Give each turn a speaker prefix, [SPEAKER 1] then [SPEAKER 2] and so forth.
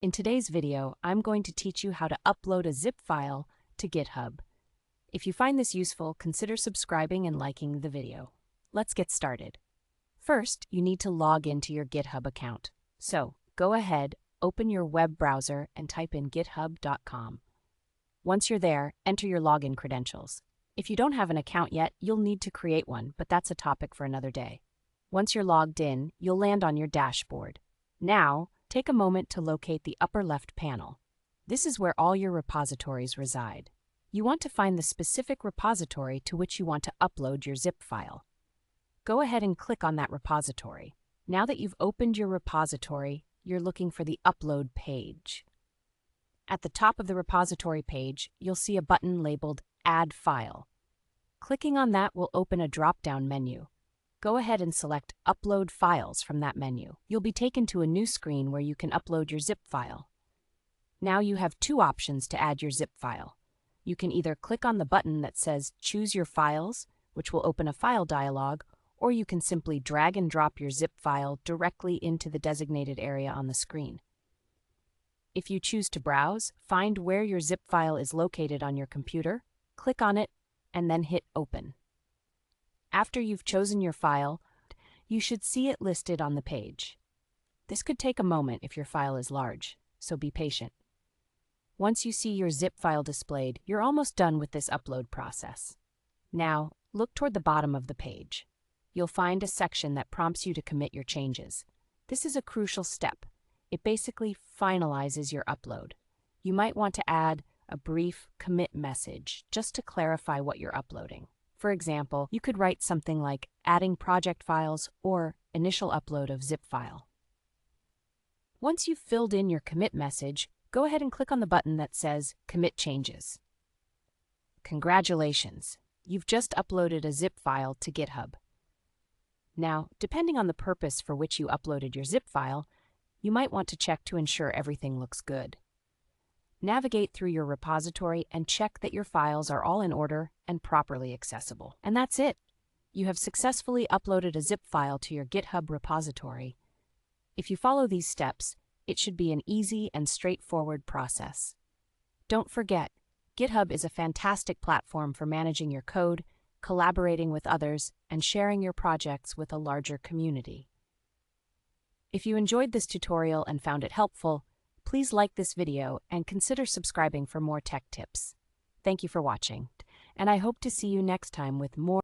[SPEAKER 1] In today's video, I'm going to teach you how to upload a zip file to GitHub. If you find this useful, consider subscribing and liking the video. Let's get started. First, you need to log into your GitHub account. So, go ahead, open your web browser and type in github.com. Once you're there, enter your login credentials. If you don't have an account yet, you'll need to create one, but that's a topic for another day. Once you're logged in, you'll land on your dashboard. Now, take a moment to locate the upper left panel. This is where all your repositories reside. You want to find the specific repository to which you want to upload your zip file. Go ahead and click on that repository. Now that you've opened your repository, you're looking for the upload page. At the top of the repository page, you'll see a button labeled Add File. Clicking on that will open a drop-down menu. Go ahead and select Upload Files from that menu. You'll be taken to a new screen where you can upload your zip file. Now you have two options to add your zip file. You can either click on the button that says Choose Your Files, which will open a file dialog, or you can simply drag and drop your zip file directly into the designated area on the screen. If you choose to browse, find where your zip file is located on your computer, click on it, and then hit Open. After you've chosen your file, you should see it listed on the page. This could take a moment if your file is large, so be patient. Once you see your zip file displayed, you're almost done with this upload process. Now, look toward the bottom of the page. You'll find a section that prompts you to commit your changes. This is a crucial step. It basically finalizes your upload. You might want to add a brief commit message just to clarify what you're uploading. For example, you could write something like adding project files or initial upload of zip file. Once you've filled in your commit message, go ahead and click on the button that says Commit Changes. Congratulations! You've just uploaded a zip file to GitHub. Now, depending on the purpose for which you uploaded your zip file, you might want to check to ensure everything looks good. Navigate through your repository and check that your files are all in order and properly accessible. And that's it. You have successfully uploaded a zip file to your GitHub repository. If you follow these steps, it should be an easy and straightforward process. Don't forget, GitHub is a fantastic platform for managing your code, collaborating with others, and sharing your projects with a larger community. If you enjoyed this tutorial and found it helpful, please like this video and consider subscribing for more tech tips. Thank you for watching, and I hope to see you next time with more